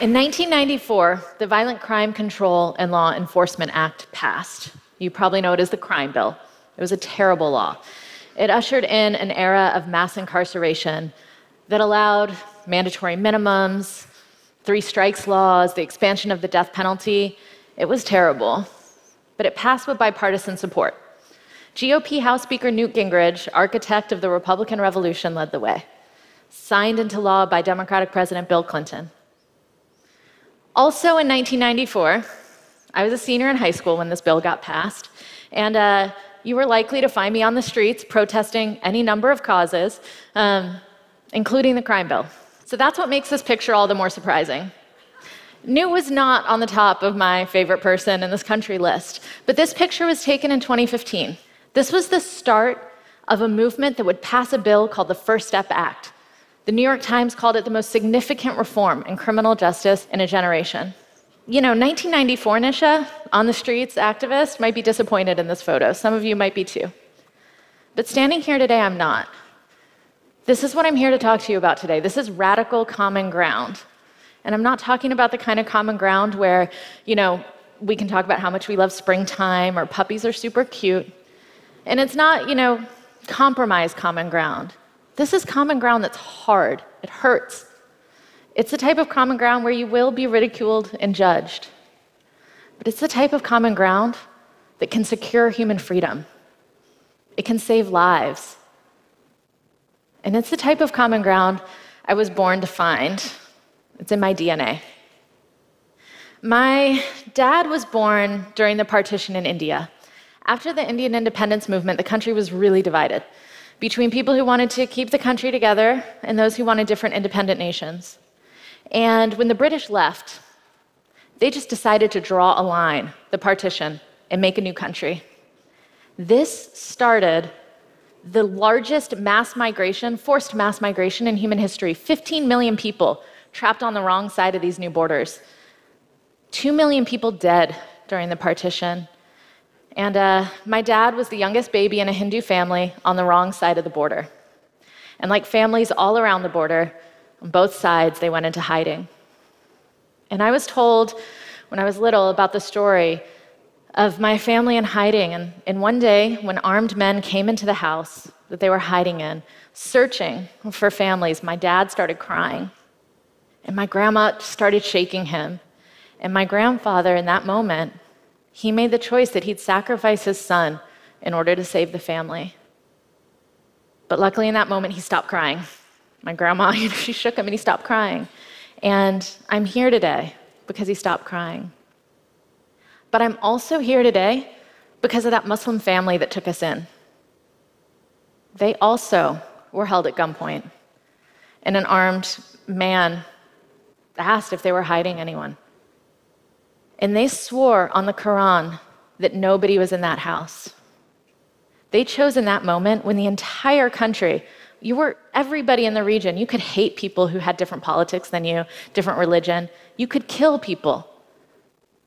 In 1994, the Violent Crime Control and Law Enforcement Act passed. You probably know it as the Crime Bill. It was a terrible law. It ushered in an era of mass incarceration that allowed mandatory minimums, three strikes laws, the expansion of the death penalty. It was terrible, but it passed with bipartisan support. GOP House Speaker Newt Gingrich, architect of the Republican Revolution, led the way. Signed into law by Democratic President Bill Clinton. Also in 1994, I was a senior in high school when this bill got passed, and you were likely to find me on the streets protesting any number of causes, including the crime bill. So that's what makes this picture all the more surprising. Newt was not on the top of my favorite person in this country list, but this picture was taken in 2015. This was the start of a movement that would pass a bill called the First Step Act. The New York Times called it the most significant reform in criminal justice in a generation. You know, 1994, Nisha, on the streets, activists might be disappointed in this photo. Some of you might be too. But standing here today, I'm not. This is what I'm here to talk to you about today. This is radical common ground. And I'm not talking about the kind of common ground where, you know, we can talk about how much we love springtime or puppies are super cute. And it's not, you know, compromise common ground. This is common ground that's hard. It hurts. It's the type of common ground where you will be ridiculed and judged. But it's the type of common ground that can secure human freedom. It can save lives. And it's the type of common ground I was born to find. It's in my DNA. My dad was born during the partition in India. After the Indian independence movement, the country was really divided between people who wanted to keep the country together and those who wanted different independent nations. And when the British left, they just decided to draw a line, the partition, and make a new country. This started the largest mass migration, forced mass migration in human history. 15 million people trapped on the wrong side of these new borders. 2 million people dead during the partition. And my dad was the youngest baby in a Hindu family on the wrong side of the border. And like families all around the border, on both sides, they went into hiding. And I was told when I was little about the story of my family in hiding. And one day, when armed men came into the house that they were hiding in, searching for families, my dad started crying. And my grandma started shaking him. And my grandfather, in that moment, he made the choice that he'd sacrifice his son in order to save the family. But luckily, in that moment, he stopped crying. My grandma, she shook him and he stopped crying. And I'm here today because he stopped crying. But I'm also here today because of that Muslim family that took us in. They also were held at gunpoint, and an armed man asked if they were hiding anyone. And they swore on the Quran that nobody was in that house. They chose in that moment when the entire country, everybody in the region, you could hate people who had different politics than you, different religion. You could kill people.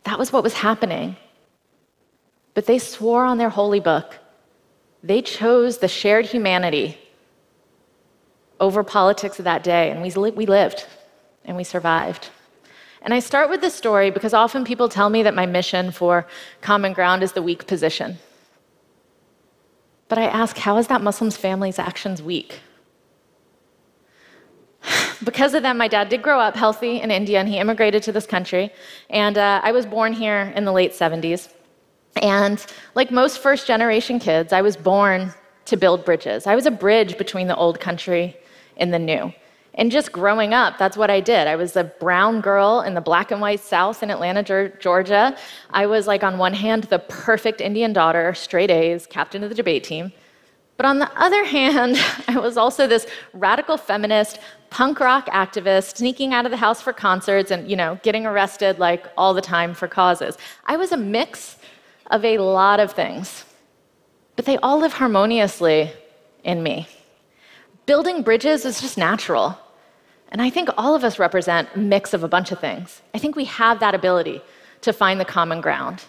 That was what was happening. But they swore on their holy book. They chose the shared humanity over politics of that day, and we lived, and we survived. And I start with this story because often people tell me that my mission for Common Ground is the weak position. But I ask, how is that Muslim family's actions weak? Because of them, my dad did grow up healthy in India, and he immigrated to this country. And I was born here in the late 70s. And like most first-generation kids, I was born to build bridges. I was a bridge between the old country and the new. And just growing up, that's what I did. I was a brown girl in the black and white South in Atlanta, Georgia. I was, like, on one hand, the perfect Indian daughter, straight A's, captain of the debate team. But on the other hand, I was also this radical feminist, punk rock activist, sneaking out of the house for concerts and, you know, getting arrested, like, all the time for causes. I was a mix of a lot of things. But they all live harmoniously in me. Building bridges is just natural. And I think all of us represent a mix of a bunch of things. I think we have that ability to find the common ground.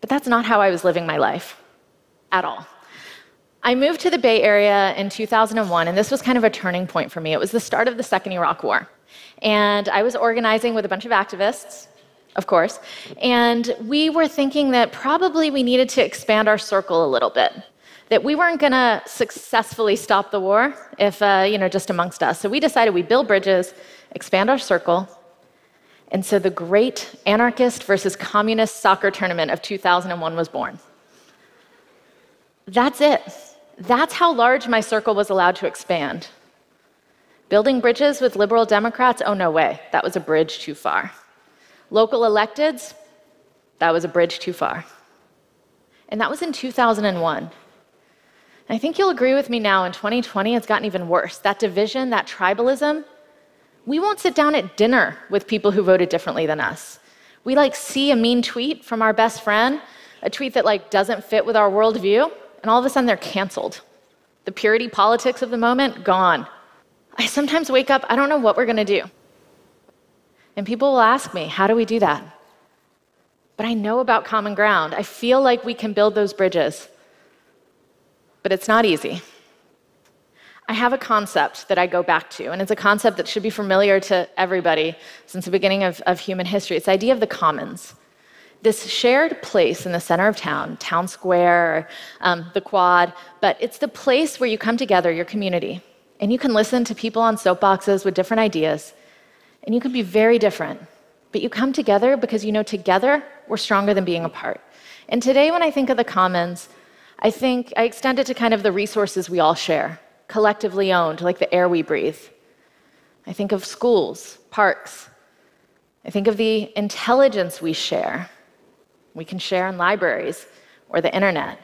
But that's not how I was living my life at all. I moved to the Bay Area in 2001, and this was kind of a turning point for me. It was the start of the Second Iraq War. And I was organizing with a bunch of activists, of course, and we were thinking that probably we needed to expand our circle a little bit, that we weren't going to successfully stop the war if, just amongst us. So we decided we'd build bridges, expand our circle, and so the great anarchist versus communist soccer tournament of 2001 was born. That's it. That's how large my circle was allowed to expand. Building bridges with liberal Democrats? Oh, no way. That was a bridge too far. Local electeds? That was a bridge too far. And that was in 2001. And I think you'll agree with me now, in 2020, it's gotten even worse. That division, that tribalism, we won't sit down at dinner with people who voted differently than us. We see a mean tweet from our best friend, a tweet that doesn't fit with our worldview, and all of a sudden they're canceled. The purity politics of the moment, gone. I sometimes wake up, I don't know what we're going to do. And people will ask me, how do we do that? But I know about common ground. I feel like we can build those bridges. But it's not easy. I have a concept that I go back to, and it's a concept that should be familiar to everybody since the beginning of human history. It's the idea of the commons. This shared place in the center of town square, the quad, but it's the place where you come together, your community, and you can listen to people on soapboxes with different ideas, and you can be very different, but you come together because you know together we're stronger than being apart. And today when I think of the commons, I extend it to kind of the resources we all share, collectively owned, like the air we breathe. I think of schools, parks. I think of the intelligence we share. We can share in libraries or the internet.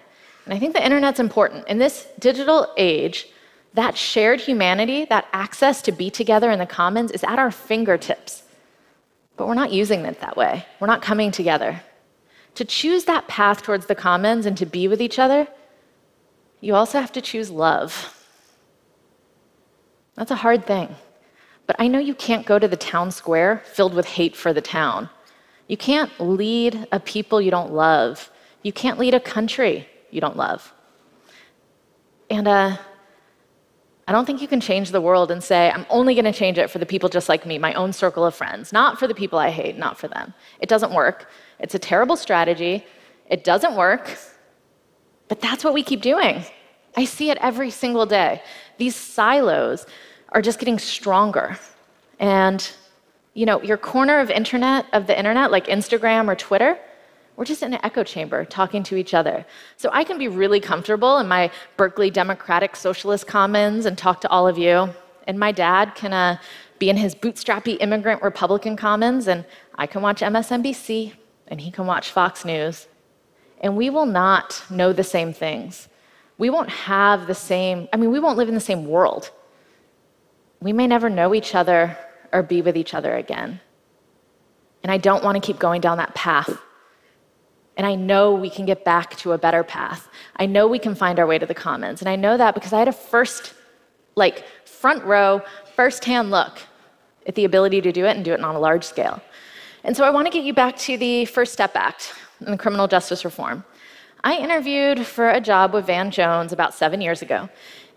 And I think the internet's important. In this digital age, that shared humanity, that access to be together in the commons is at our fingertips. But we're not using it that way. We're not coming together. To choose that path towards the commons and to be with each other, you also have to choose love. That's a hard thing. But I know you can't go to the town square filled with hate for the town. You can't lead a people you don't love. You can't lead a country you don't love. And I don't think you can change the world and say, I'm only going to change it for the people just like me, my own circle of friends, not for the people I hate, not for them. It doesn't work. It's a terrible strategy. It doesn't work. But that's what we keep doing. I see it every single day. These silos are just getting stronger. And your corner of the internet, like Instagram or Twitter, we're just in an echo chamber talking to each other. So I can be really comfortable in my Berkeley Democratic Socialist Commons and talk to all of you. And my dad can be in his bootstrappy immigrant Republican Commons, and I can watch MSNBC, and he can watch Fox News. And we will not know the same things. We won't have the same, we won't live in the same world. We may never know each other or be with each other again. And I don't want to keep going down that path. And I know we can get back to a better path. I know we can find our way to the commons. And I know that because I had a front row, first-hand look at the ability to do it and do it on a large scale. And so I want to get you back to the First Step Act and criminal justice reform. I interviewed for a job with Van Jones about 7 years ago.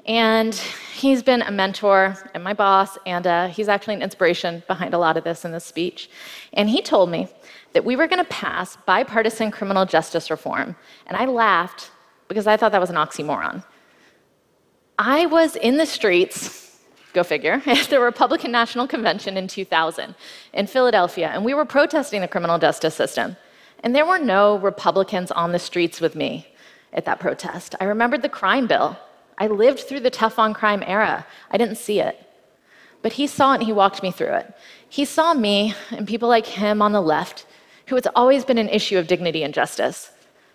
And he's been a mentor and my boss, and he's actually an inspiration behind a lot of this in this speech. And he told me that we were going to pass bipartisan criminal justice reform. And I laughed because I thought that was an oxymoron. I was in the streets, go figure, at the Republican National Convention in 2000 in Philadelphia, and we were protesting the criminal justice system. And there were no Republicans on the streets with me at that protest. I remembered the crime bill. I lived through the tough on crime era. I didn't see it. But he saw it and he walked me through it. He saw me and people like him on the left, who it's always been an issue of dignity and justice,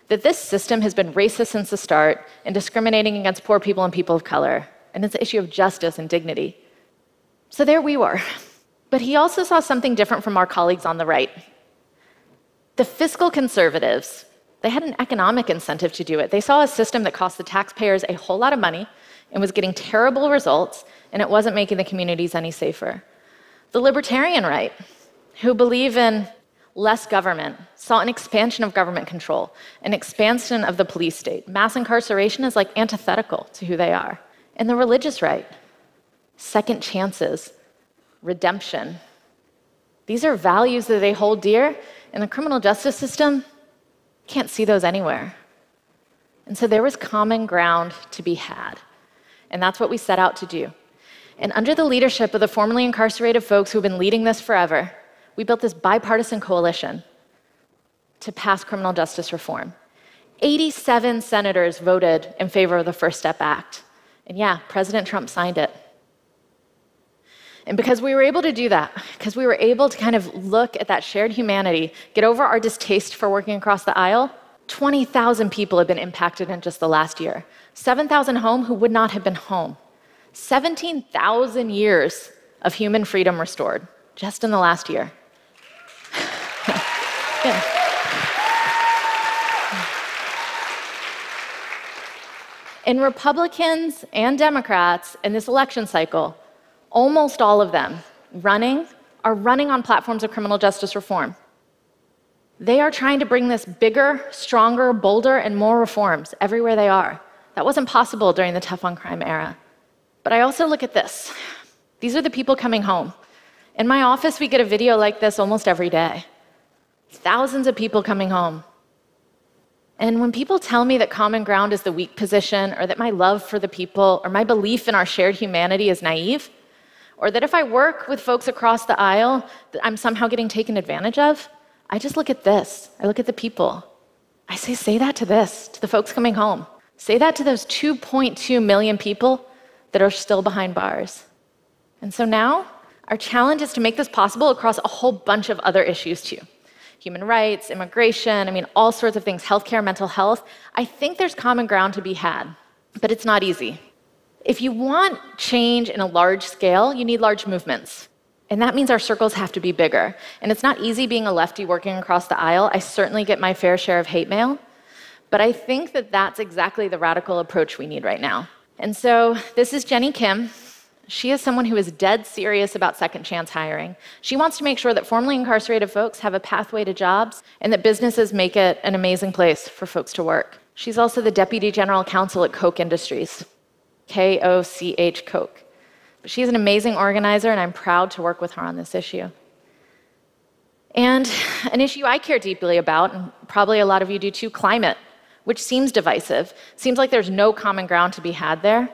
that this system has been racist since the start and discriminating against poor people and people of color. And it's an issue of justice and dignity. So there we were. But he also saw something different from our colleagues on the right. The fiscal conservatives, they had an economic incentive to do it. They saw a system that cost the taxpayers a whole lot of money and was getting terrible results, and it wasn't making the communities any safer. The libertarian right, who believe in less government, saw an expansion of government control, an expansion of the police state. Mass incarceration is antithetical to who they are. And the religious right, second chances, redemption. These are values that they hold dear. In the criminal justice system, you can't see those anywhere. And so there was common ground to be had. And that's what we set out to do. And under the leadership of the formerly incarcerated folks who have been leading this forever, we built this bipartisan coalition to pass criminal justice reform. 87 senators voted in favor of the First Step Act. And yeah, President Trump signed it. And because we were able to do that, because we were able to kind of look at that shared humanity, get over our distaste for working across the aisle, 20,000 people have been impacted in just the last year. 7,000 home who would not have been home. 17,000 years of human freedom restored just in the last year. Yeah. And Republicans and Democrats in this election cycle, almost all of them are running on platforms of criminal justice reform. They are trying to bring this bigger, stronger, bolder, and more reforms everywhere they are. That wasn't possible during the tough on crime era. But I also look at this. These are the people coming home. In my office, we get a video like this almost every day. Thousands of people coming home. And when people tell me that common ground is the weak position, or that my love for the people, or my belief in our shared humanity is naive, or that if I work with folks across the aisle, that I'm somehow getting taken advantage of, I just look at this. I look at the people. I say that to the folks coming home. Say that to those 2.2 million people that are still behind bars. And so now, our challenge is to make this possible across a whole bunch of other issues too. Human rights, immigration, all sorts of things, healthcare, mental health. I think there's common ground to be had, but it's not easy. If you want change in a large scale, you need large movements. And that means our circles have to be bigger. And it's not easy being a lefty working across the aisle. I certainly get my fair share of hate mail. But I think that that's exactly the radical approach we need right now. And so this is Jenny Kim. She is someone who is dead serious about second chance hiring. She wants to make sure that formerly incarcerated folks have a pathway to jobs and that businesses make it an amazing place for folks to work. She's also the Deputy General Counsel at Koch Industries, K-O-C-H, Koch. She's an amazing organizer, and I'm proud to work with her on this issue. And an issue I care deeply about, and probably a lot of you do too, climate, which seems divisive. Seems like there's no common ground to be had there.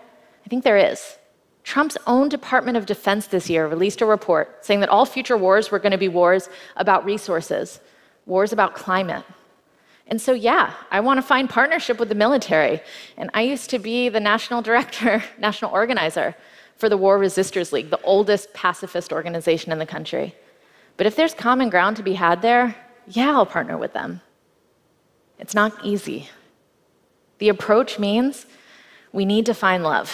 I think there is. Trump's own Department of Defense this year released a report saying that all future wars were going to be wars about resources, wars about climate. And so, yeah, I want to find partnership with the military. And I used to be the national director, national organizer for the War Resisters League, the oldest pacifist organization in the country. But if there's common ground to be had there, yeah, I'll partner with them. It's not easy. The approach means we need to find love.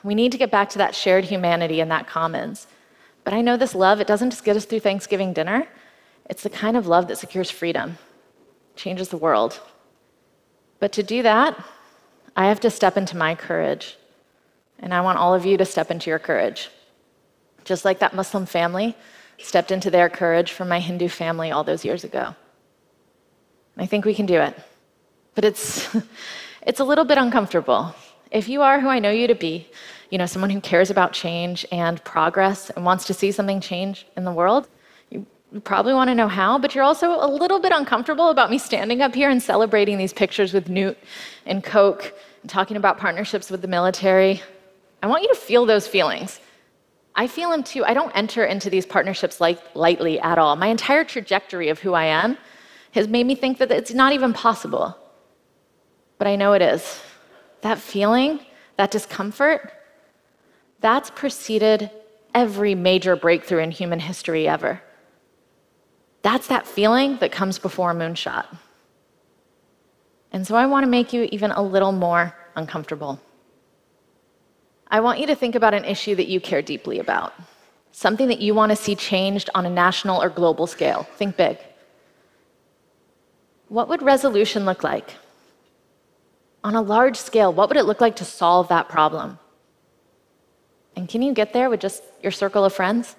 We need to get back to that shared humanity and that commons. But I know this love, it doesn't just get us through Thanksgiving dinner. It's the kind of love that secures freedom, changes the world. But to do that, I have to step into my courage. And I want all of you to step into your courage. Just like that Muslim family stepped into their courage from my Hindu family all those years ago. I think we can do it. But it's a little bit uncomfortable. If you are who I know you to be, someone who cares about change and progress and wants to see something change in the world, you probably want to know how, but you're also a little bit uncomfortable about me standing up here and celebrating these pictures with Newt and Koch and talking about partnerships with the military. I want you to feel those feelings. I feel them too. I don't enter into these partnerships lightly at all. My entire trajectory of who I am has made me think that it's not even possible. But I know it is. That feeling, that discomfort, that's preceded every major breakthrough in human history ever. That's that feeling that comes before a moonshot. And so I want to make you even a little more uncomfortable. I want you to think about an issue that you care deeply about, something that you want to see changed on a national or global scale. Think big. What would resolution look like? On a large scale, what would it look like to solve that problem? And can you get there with just your circle of friends?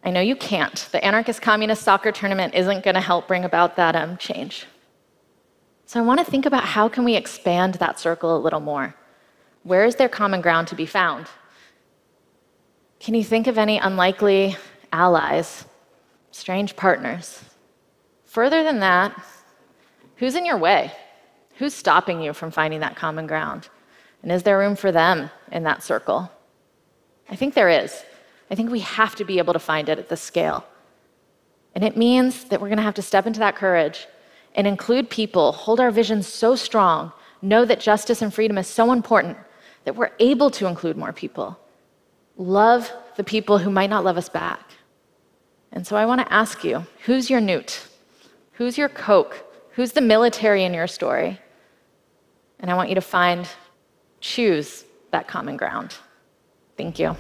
I know you can't. The anarchist communist soccer tournament isn't going to help bring about that change. So I want to think about how can we expand that circle a little more? Where is there common ground to be found? Can you think of any unlikely allies, strange partners? Further than that, who's in your way? Who's stopping you from finding that common ground? And is there room for them in that circle? I think there is. I think we have to be able to find it at this scale. And it means that we're going to have to step into that courage and include people, hold our vision so strong, know that justice and freedom is so important that we're able to include more people. Love the people who might not love us back. And so I want to ask you, who's your Newt? Who's your Coke? Who's the military in your story? And I want you to choose that common ground. Thank you.